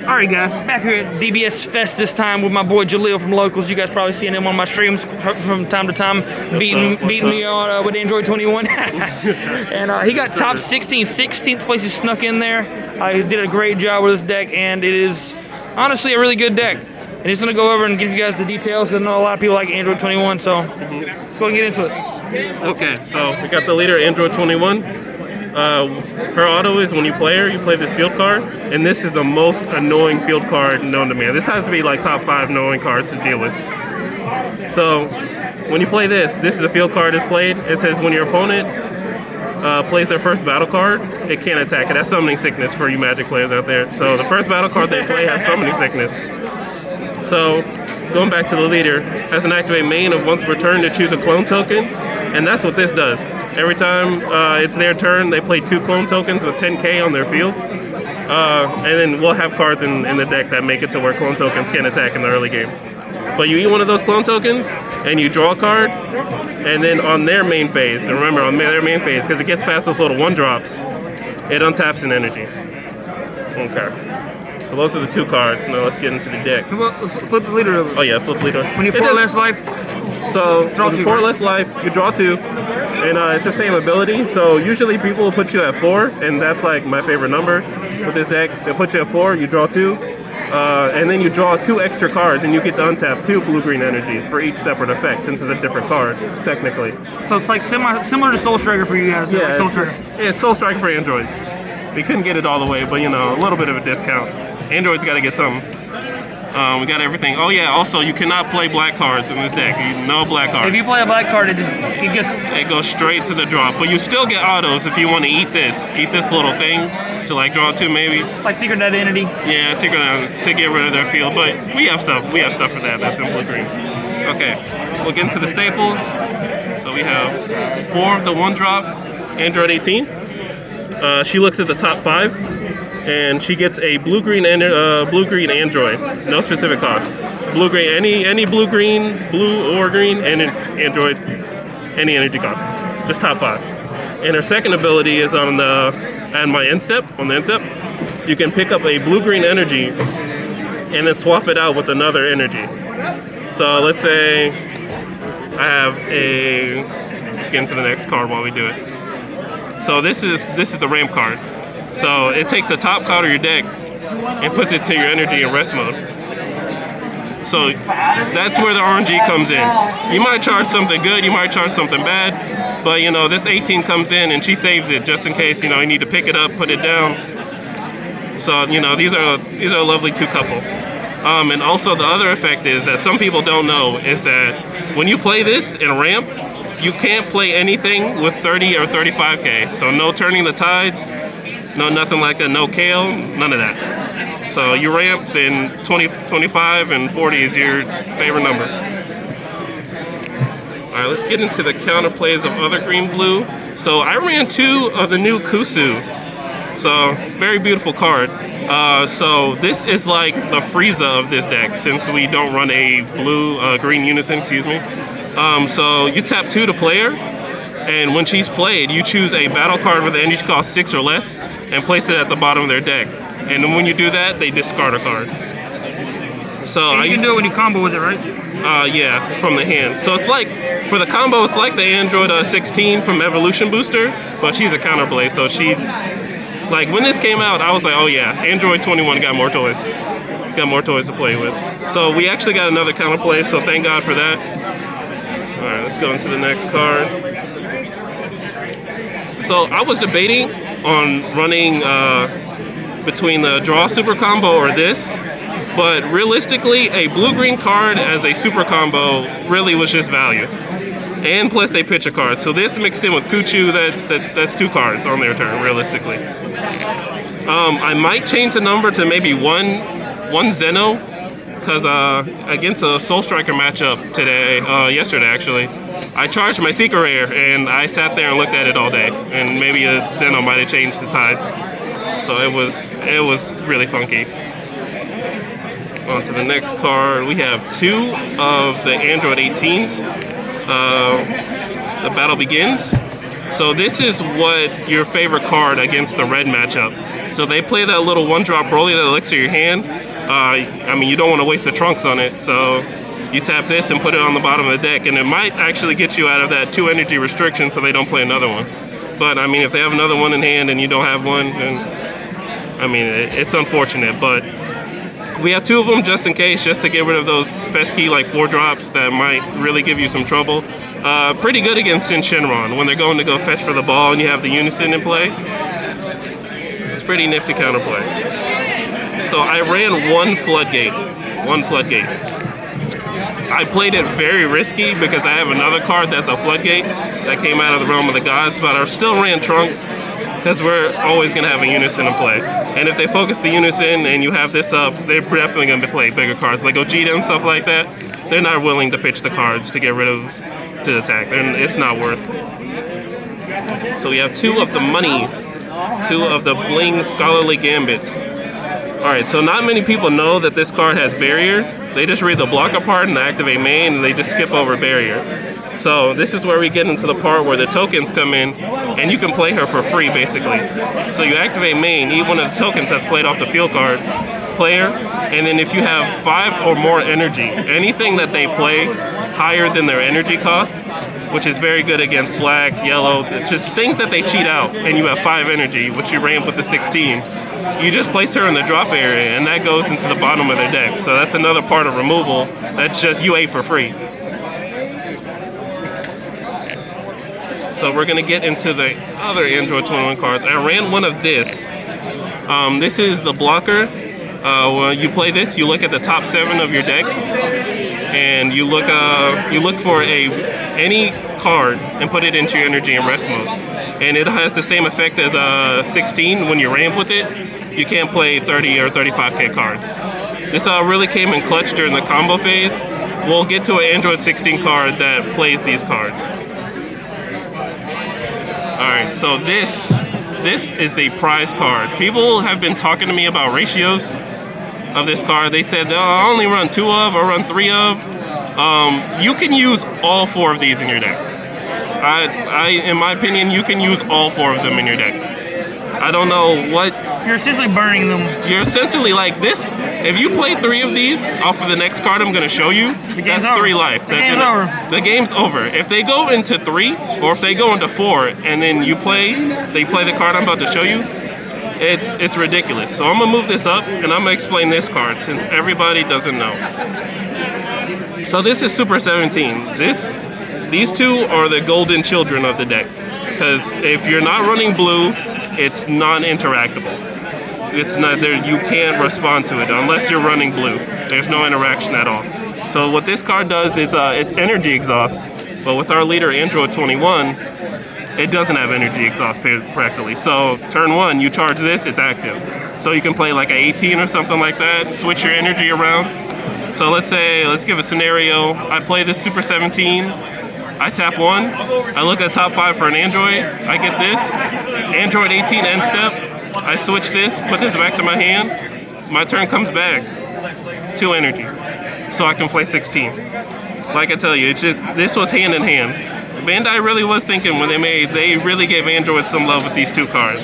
Alright guys, back here at DBS Fest this time with my boy Jaleel from Locals. You guys probably seen him on my streams from time to time, beating me on with Android 21. And he got top 16, 16th place. He snuck in there. He did a great job with this deck, and it is honestly a really good deck. And he's gonna go over and give you guys the details, because I know a lot of people like Android 21, so let's go and get into it. Okay, so we got the leader, Android 21. Her auto is when you play her, you play this field card, and this is the most annoying field card known to man. This has to be like top 5 annoying cards to deal with. So when you play this is a field card that's played. It says when your opponent plays their first battle card, it can't attack it. That's summoning sickness for you Magic players out there. So the first battle card they play has summoning sickness. So going back to the leader, has an activate main of once per turn to choose a clone token, and that's what this does. Every time it's their turn, they play 2 clone tokens with 10k on their fields. And then we'll have cards in the deck that make it to where clone tokens can attack in the early game. But you eat one of those clone tokens, and you draw a card, and then on their main phase, and remember on their main phase, because it gets past those little 1-drops, it untaps an energy. Okay. So those are the 2 cards. Now let's get into the deck. Let's flip the leader over. Oh yeah, flip leader. When you 4 less life, so draw 2. 4 less life, you draw 2. And it's the same ability, so usually people will put you at 4, and that's like my favorite number with this deck. They'll put you at 4, you draw 2, and then you draw 2 extra cards, and you get to untap 2 blue-green energies for each separate effect, since it's a different card, technically. So it's like similar to Soul Striker for you guys. Yeah, like Soul Striker. It's Soul Striker for androids. We couldn't get it all the way, but you know, a little bit of a discount. Androids got to get something. We got everything. Oh yeah, also you cannot play black cards in this deck. No black cards. If you play a black card, it goes straight to the drop. But you still get autos if you want to eat this little thing to like draw 2 maybe. Like Secret Identity. Yeah, Secret Identity to get rid of their field. But we have stuff. We have stuff for that. That's in blue green. Okay, we'll get into the staples. So we have 4 of the 1-drop Android 18. She looks at the top 5. And she gets a blue-green android, no specific cost. Blue-green, any blue-green, blue or green, and an android, any energy cost, just top 5. And her second ability is on the end step. You can pick up a blue-green energy and then swap it out with another energy. So let's say I have let's get into the next card while we do it. So this is the ramp card. So it takes the top card of your deck and puts it to your energy in rest mode. So that's where the RNG comes in. You might charge something good, you might charge something bad, but you know, this 18 comes in and she saves it just in case, you know, you need to pick it up, put it down. So, you know, these are a lovely 2 couple. And also the other effect is that some people don't know is that when you play this in ramp, you can't play anything with 30 or 35k. So no turning the tides, no nothing like that, no kale, none of that. So you ramp, then 20, 25, and 40 is your favorite number. All right, let's get into the counterplays of other green-blue. So I ran 2 of the new Kusu. So very beautiful card. So this is like the Frieza of this deck, since we don't run a green Unison, excuse me. So you tap 2 to play her, and when she's played, you choose a battle card with an energy cost 6 or less, and place it at the bottom of their deck. And then when you do that, they discard a card. So and you can do it when you combo with it, right? Yeah, from the hand. So it's like, for the combo, it's like the Android 16 from Evolution Booster, but she's a counterplay, so she's, like when this came out, I was like, oh yeah, Android 21 got more toys. Got more toys to play with. So we actually got another counterplay, so thank God for that. Alright, let's go into the next card. So I was debating on running between the draw super combo or this, but realistically a blue-green card as a super combo really was just value. And plus they pitch a card. So this mixed in with Kuchu, that's 2 cards on their turn, realistically. I might change the number to maybe one Zeno, because against a Soul Striker matchup yesterday actually, I charged my Secret Rare and I sat there and looked at it all day, and maybe a Zeno might have changed the tides. So it was really funky. On to the next card, we have 2 of the Android 18s. The battle begins. So this is what your favorite card against the red matchup. So they play that little one-drop Broly that elixir your hand. I mean, you don't want to waste the trunks on it, so you tap this and put it on the bottom of the deck, and it might actually get you out of that 2 energy restriction so they don't play another one. But I mean, if they have another one in hand and you don't have one, then I mean, it's unfortunate, but we have 2 of them just in case, just to get rid of those pesky like 4-drops that might really give you some trouble. Pretty good against Shenron when they're going to go fetch for the ball and you have the Unison in play. It's pretty nifty counterplay. So I ran one floodgate. I played it very risky because I have another card that's a floodgate that came out of the realm of the gods, but I still ran trunks because we're always going to have a Unison in play. And if they focus the Unison and you have this up, they're definitely going to play bigger cards like Gogeta and stuff like that. They're not willing to pitch the cards to get rid of to attack, and it's not worth. So we have 2 of the money, 2 of the bling scholarly gambits. Alright, so not many people know that this card has barrier. They just read the blocker part and the activate main, and they just skip over barrier. So this is where we get into the part where the tokens come in, and you can play her for free, basically. So you activate main, each one of the tokens that's played off the field card, player, and then if you have 5 or more energy, anything that they play higher than their energy cost, which is very good against black, yellow, just things that they cheat out, and you have 5 energy, which you ramp with the 16, you just place her in the drop area, and that goes into the bottom of their deck. So that's another part of removal that's just UA for free. So we're going to get into the other Android 21 cards. I ran one of this. This is the blocker. When you play this, you look at the top 7 of your deck, and you look for any card and put it into your energy and rest mode. And it has the same effect as a 16 when you ramp with it. You can't play 30 or 35k cards. This really came in clutch during the combo phase. We'll get to an Android 16 card that plays these cards. Alright, so this is the prize card. People have been talking to me about ratios of this card. They said, oh, I only run 2 of or run 3 of. You can use all 4 of these in your deck. In my opinion, you can use all 4 of them in your deck. I don't know what... You're essentially burning them. You're essentially like this. If you play 3 of these off of the next card I'm going to show you, that's 3 life. The game's over. The game's over. If they go into 3, or if they go into 4, and then they play the card I'm about to show you, it's ridiculous. So I'm going to move this up, and I'm going to explain this card, since everybody doesn't know. So this is Super 17. These 2 are the golden children of the deck. Because if you're not running blue, it's non-interactable. It's not there. You can't respond to it unless you're running blue. There's no interaction at all. So what this card does, it's energy exhaust. But with our leader Android 21, it doesn't have energy exhaust practically. So turn 1, you charge this, it's active. So you can play like an 18 or something like that. Switch your energy around. So let's give a scenario. I play this Super 17. I tap 1, I look at top 5 for an Android, I get this, Android 18 end step, I switch this, put this back to my hand, my turn comes back, 2 energy, so I can play 16. Like I tell you, this was hand in hand. Bandai really was thinking when they really gave Android some love with these 2 cards.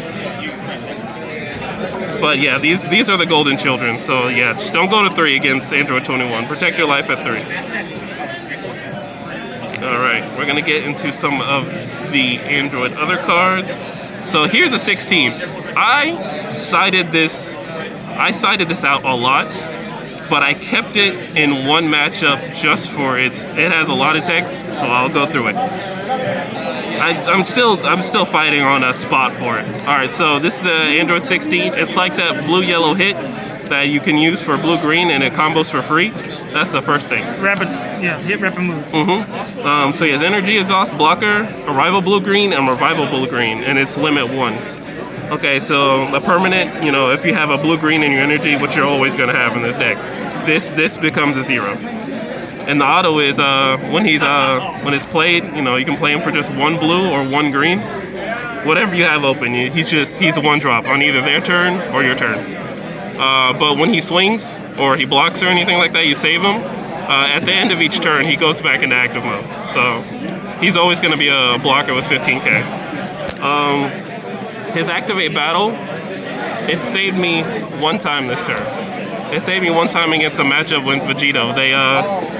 But yeah, these are the golden children, so yeah, just don't go to 3 against Android 21, protect your life at 3. Alright, we're going to get into some of the Android other cards. So here's a 16. I sided this out a lot, but I kept it in one matchup just for it has a lot of text, so I'll go through it. I'm still fighting on a spot for it. Alright, so this is the Android 16. It's like that blue-yellow hit that you can use for blue-green and it combos for free. That's the first thing. Hit rapid move. So he has energy exhaust, blocker, arrival blue-green, and revival blue-green, and it's limit 1. Okay, so the permanent, if you have a blue-green in your energy, which you're always going to have in this deck, this becomes a 0. And the auto is when it's played, you can play him for just 1 blue or 1 green, whatever you have open. He's a 1-drop on either their turn or your turn. But when he swings or he blocks or anything like that, you save him. At the end of each turn, he goes back into active mode. So he's always going to be a blocker with 15k. His activate battle it saved me one time this turn. It saved me one time against a matchup with Vegito. They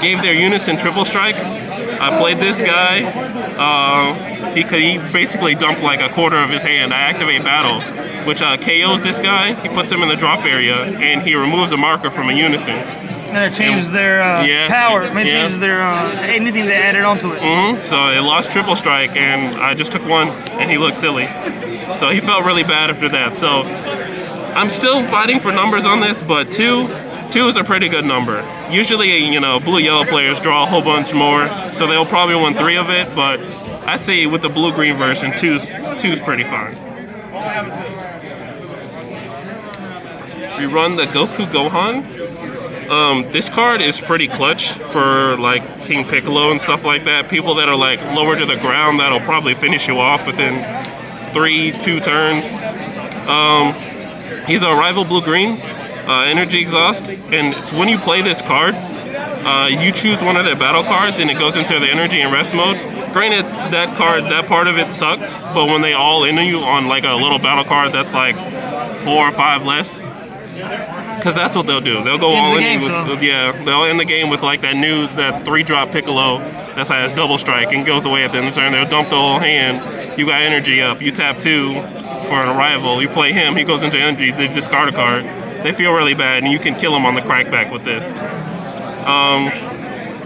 gave their Unison triple strike. I played this guy. He basically dumped like a quarter of his hand. I activate battle, which KOs this guy. He puts him in the drop area, and he removes a marker from a Unison. And it changes their power. It changes their anything they added onto it. So it lost triple strike, and I just took one, and he looked silly. So he felt really bad after that. So I'm still fighting for numbers on this, but two is a pretty good number. Usually, you know, blue-yellow players draw a whole bunch more, so they'll probably win 3 of it, but I'd say with the blue-green version, two's pretty fine. We run the Goku Gohan. This card is pretty clutch for like King Piccolo and stuff like that. People that are like lower to the ground, that'll probably finish you off within 2 turns. He's a rival blue-green, energy exhaust, and it's when you play this card, you choose one of their battle cards and it goes into the energy and rest mode. Granted, that part of it sucks, but when they all enter you on like a little battle card that's like 4 or 5 less, because that's what they'll do. They'll go all in with, they'll end the game with like that 3-drop Piccolo that has double strike and goes away at the end of the turn. They'll dump the whole hand. You got energy up. You tap 2 for an arrival. You play him. He goes into energy. They discard a card. They feel really bad, and you can kill him on the crackback with this.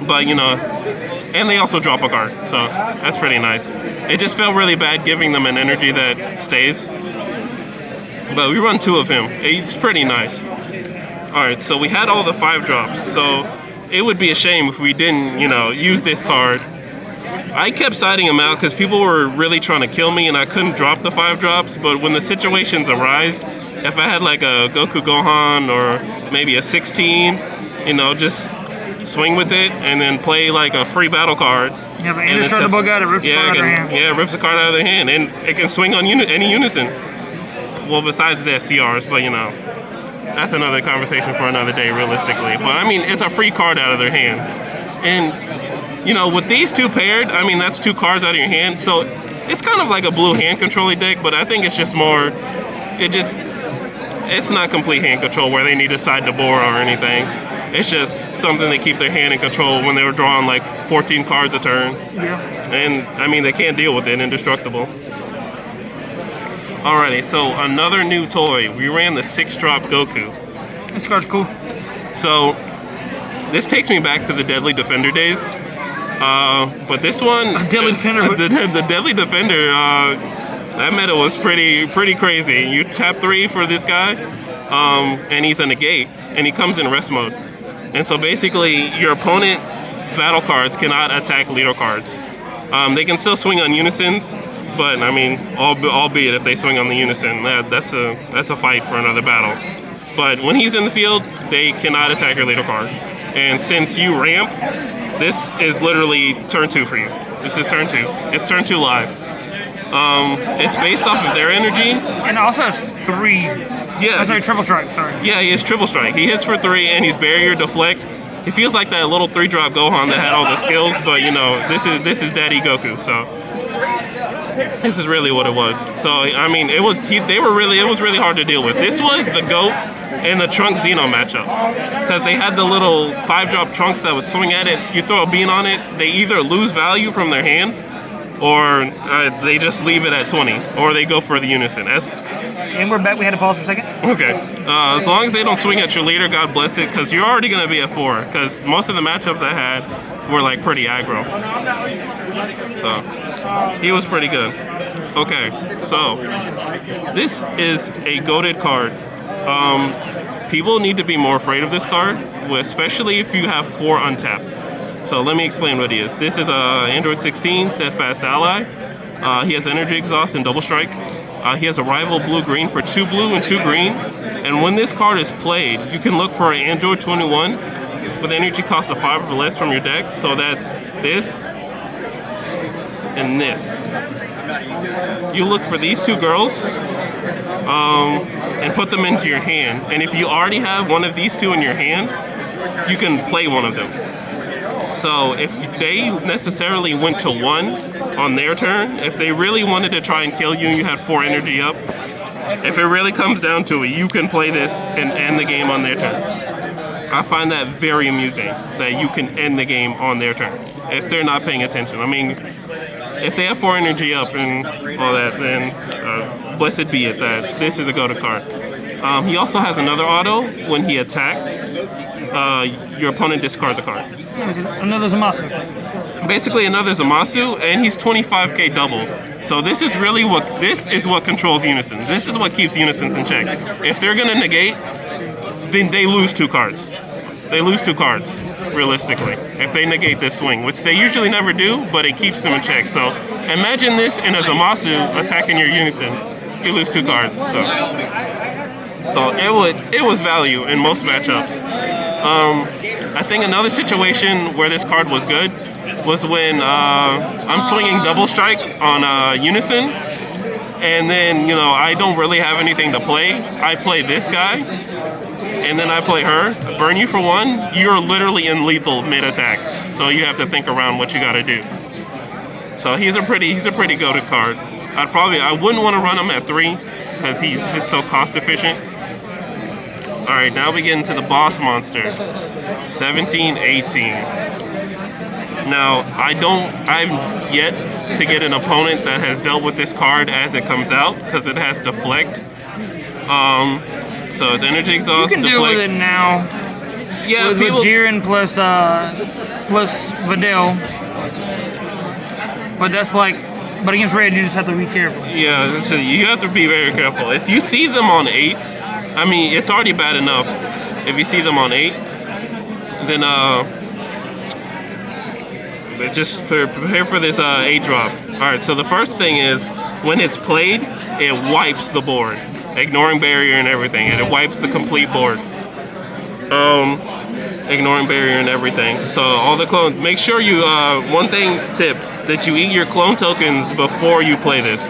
But you know, and they also drop a card, so that's pretty nice. It just felt really bad giving them an energy that stays. But we run 2 of him. It's pretty nice. Alright, so we had all the 5 drops, so it would be a shame if we didn't, you know, use this card. I kept siding him out because people were really trying to kill me and I couldn't drop the 5 drops, but when the situations arised, if I had like a Goku Gohan or maybe a 16, you know, just swing with it and then play like a free battle card. You have an indestructible guy that rips the card out of their hand. Yeah, rips the card out of their hand, and it can swing on any Unison. Well, besides their CRs, but you know, that's another conversation for another day, realistically. But I mean, it's a free card out of their hand. And, you know, with these 2 paired, I mean, that's 2 cards out of your hand. So it's kind of like a blue hand controlling deck, but I think it's just more, it's not complete hand control where they need to side the board or anything. It's just something they keep their hand in control when they were drawing like 14 cards a turn. Yeah. And, I mean, they can't deal with it, indestructible. Alrighty, so another new toy. We ran the 6-drop Goku. This card's cool. So this takes me back to the Deadly Defender days. But this one, Deadly Defender. The Deadly Defender, that meta was pretty crazy. You tap 3 for this guy, and he's a negate, and he comes in rest mode. And so basically, your opponent battle cards cannot attack leader cards. They can still swing on Unisons. But I mean, albeit if they swing on the Unison, that's a fight for another battle. But when he's in the field, they cannot attack your leader card. And since you ramp, this is literally turn 2 for you. This is turn 2. It's turn 2 live. It's based off of their energy. And it also has 3. Yeah. Oh, sorry, triple strike. Sorry. Yeah, he has triple strike. He hits for 3, and he's barrier deflect. It feels like that little 3-drop Gohan that had all the skills, but you know, this is Daddy Goku. So. This is really what it was. So I mean, it was really hard to deal with. This was the GOAT and the Trunks Xeno matchup because they had the little 5-drop Trunks that would swing at it. You throw a bean on it, they either lose value from their hand, or they just leave it at 20, or they go for the Unison. And we're back. We had to pause for a second. Okay. As long as they don't swing at your leader, God bless it, because you're already gonna be at 4. Because most of the matchups I had were like pretty aggro. So. He was pretty good. Okay, so this is a goated card. People need to be more afraid of this card, especially if you have 4 untapped. So let me explain what he is. This is a Android 16 Steadfast ally. He has energy exhaust and double strike. He has a rival blue-green for 2 blue and 2 green. And when this card is played, you can look for an Android 21 with energy cost of 5 or less from your deck. So that's this and this. You look for these 2 girls and put them into your hand. And if you already have one of these 2 in your hand, you can play one of them. So if they necessarily went to 1 on their turn, if they really wanted to try and kill you and you had 4 energy up, If it really comes down to it, you can play this and end the game on their turn. I find that very amusing, that you can end the game on their turn if they're not paying attention. I mean, if they have 4 energy up and all that, then blessed be it that this is a go-to card. He also has another auto. When he attacks, your opponent discards a card. Another Zamasu. Basically another Zamasu, and he's 25k double. So this is what controls Unison. This is what keeps Unison in check. If they're gonna negate, then they lose 2 cards. They lose 2 cards, realistically, if they negate this swing, which they usually never do, but it keeps them in check. So imagine this in a Zamasu attacking your Unison. You lose 2 cards. So it was value in most matchups. I think another situation where this card was good was when I'm swinging double strike on Unison, and then I don't really have anything to play. I play this guy, and then I play her. Burn you for 1. You're literally in lethal mid-attack, so you have to think around what you got to do. So he's a pretty go-to card. I wouldn't want to run him at 3 because he's just so cost efficient. All right, now we get into the boss monster, 17, 18. Now, I've yet to get an opponent that has dealt with this card as it comes out, because it has deflect. So it's energy exhaust. You can deal with it now. Yeah, with Jiren plus Videl. But that's but against red, you just have to be careful. Yeah, so you have to be very careful. If you see them on 8, I mean, it's already bad enough. If you see them on 8, then just prepare for this 8 drop. All right, so the first thing is when it's played, it wipes the board, ignoring barrier and everything, and it wipes the complete board. Ignoring barrier and everything. So all the clones. Make sure you tip that you eat your clone tokens before you play this.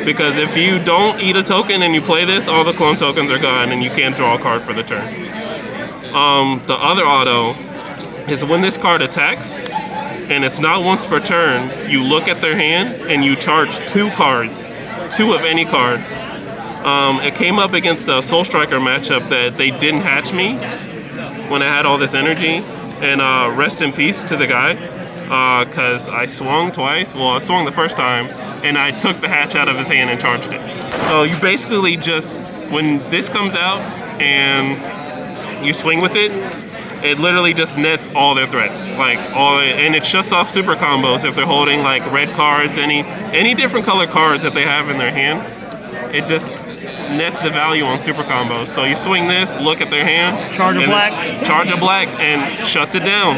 Because if you don't eat a token and you play this, all the clone tokens are gone and you can't draw a card for the turn. The other auto is when this card attacks, and it's not once per turn, you look at their hand and you charge 2 cards, 2 of any card. It came up against the Soul Striker matchup that they didn't hatch me when I had all this energy, and rest in peace to the guy, because I swung twice. Well, I swung the first time, and I took the hatch out of his hand and charged it. So you basically just, when this comes out and you swing with it, it literally just nets all their threats, and it shuts off super combos if they're holding red cards, any different color cards that they have in their hand. It just nets the value on super combos. So you swing this, look at their hand, charge a black, and shuts it down.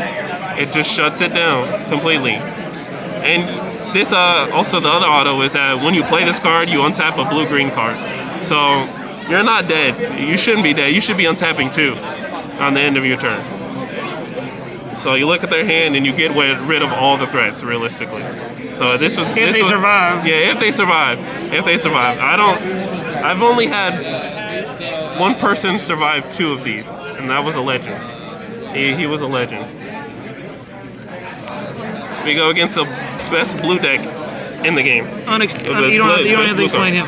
It just shuts it down completely. And this also the other auto is that when you play this card, you untap a blue-green card. So you're not dead. You shouldn't be dead. You should be untapping 2 on the end of your turn. So you look at their hand and you get rid of all the threats, realistically. So this was if they survive. Yeah, if they survive. I've only had 1 person survive 2 of these, and that was a legend. He was a legend. We go against the best blue deck in the game. You don't have to explain him.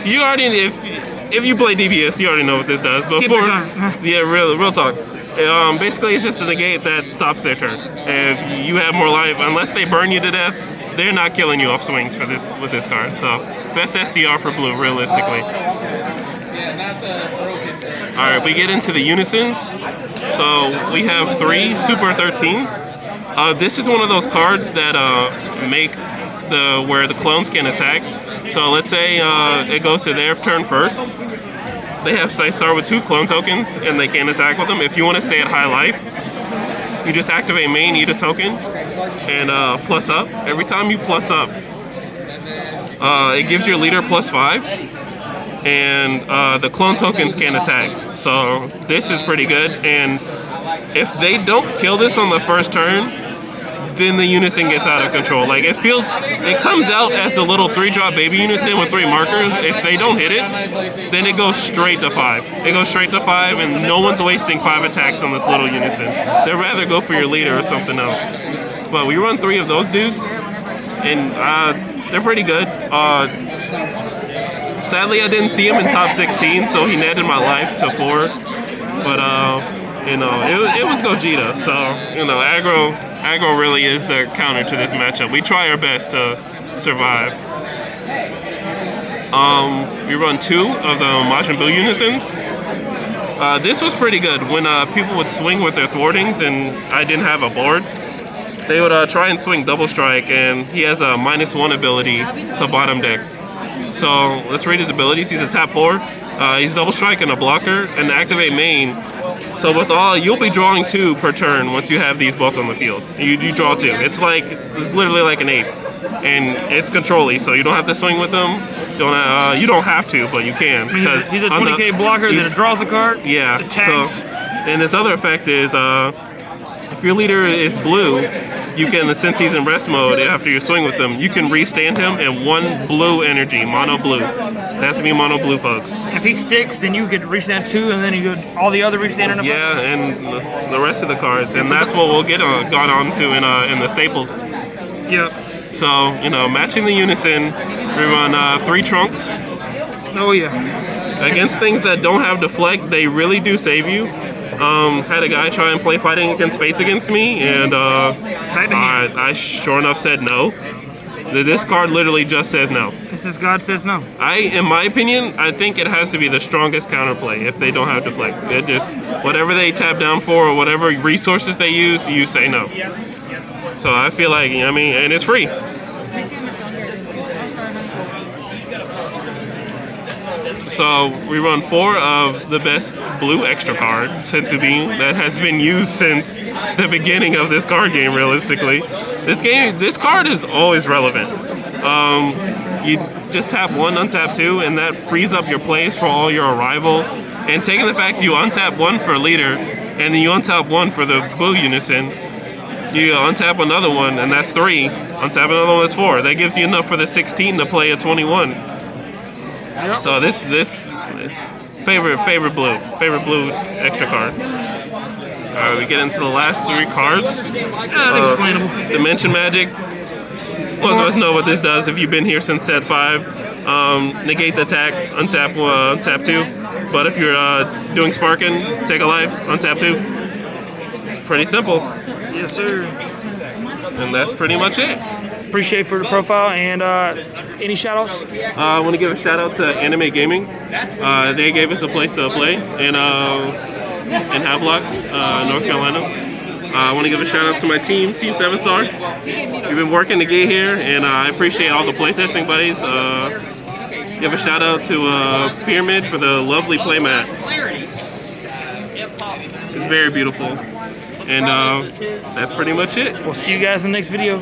You already, if you play DBS, you already know what this does. Skip your turn. Yeah, real talk. Basically, it's just a negate that stops their turn. If you have more life, unless they burn you to death, they're not killing you off swings with this card. So best SCR for blue, realistically. All right, we get into the Unisons. So we have 3 Super 13s. This is one of those cards that make where the clones can attack. So let's say it goes to their turn first. They start with 2 clone tokens, and they can't attack with them. If you want to stay at high life, you just activate main, eat a token, and plus up. Every time you plus up, it gives your leader +5, and the clone tokens can't attack. So this is pretty good. And if they don't kill this on the first turn, then the Unison gets out of control. It comes out as the little 3-drop baby Unison with 3 markers. If they don't hit it, then it goes straight to 5. It goes straight to 5, and no one's wasting 5 attacks on this little Unison. They'd rather go for your leader or something else. But we run 3 of those dudes, and they're pretty good. Sadly, I didn't see him in top 16, so he netted my life to 4. But you know, it was Gogeta. So you know, aggro really is the counter to this matchup. We try our best to survive. We run 2 of the Majin Buu Unisons. This was pretty good. When people would swing with their thwartings and I didn't have a board, they would try and swing double strike, and he has a -1 ability to bottom deck. So let's read his abilities. He's a tap 4. He's double strike and a blocker and activate main. So with all, you'll be drawing 2 per turn once you have these both on the field. You draw 2. It's literally like an 8, and it's control-y, so you don't have to swing with them. You don't have to, but you can. He's a 20k blocker that draws a card. Yeah. Attacks. So, and this other effect is if your leader is blue, you can, since he's in rest mode after you swing with him, you can restand him in 1 blue energy, mono blue. It has to be mono blue, folks. If he sticks, then you could restand 2, and then you could all the other restand in. Yeah, and the rest of the cards, and that's what we'll get gone on to in the staples. Yep. So you know, matching the Unison, we run 3 trunks. Oh yeah. Against things that don't have deflect, they really do save you. Had a guy try and play fighting against Fates against me, and I sure enough said no. This card literally just says no. This is God says no. In my opinion, I think it has to be the strongest counterplay if they don't have deflect. It just, whatever they tap down for or whatever resources they use, you say no. So I feel like, I mean, and it's free. So we run 4 of the best blue extra card, Senzu Bean, that has been used since the beginning of this card game, realistically. This card is always relevant. You just tap 1, untap 2, and that frees up your plays for all your arrival. And taking the fact you untap 1 for leader, and then you untap 1 for the Buu Unison, you untap another one, and that's 3. Untap another one, that's 4. That gives you enough for the 16 to play a 21. So this favorite blue extra card. Alright, we get into the last 3 cards. Unexplainable. Dimension Magic. Most of us know what this does if you've been here since set 5. Negate the attack, untap 2. But if you're doing Sparking, take a life, untap 2. Pretty simple. Yes, sir. And that's pretty much it. Appreciate for the profile, and any shout outs? I want to give a shout out to Anime Gaming. They gave us a place to play in Havelock, North Carolina. I want to give a shout out to my team, Team 7 Star. We've been working to get here, and I appreciate all the playtesting buddies. Give a shout out to Pyramid for the lovely playmat. It's very beautiful. And that's pretty much it. We'll see you guys in the next video.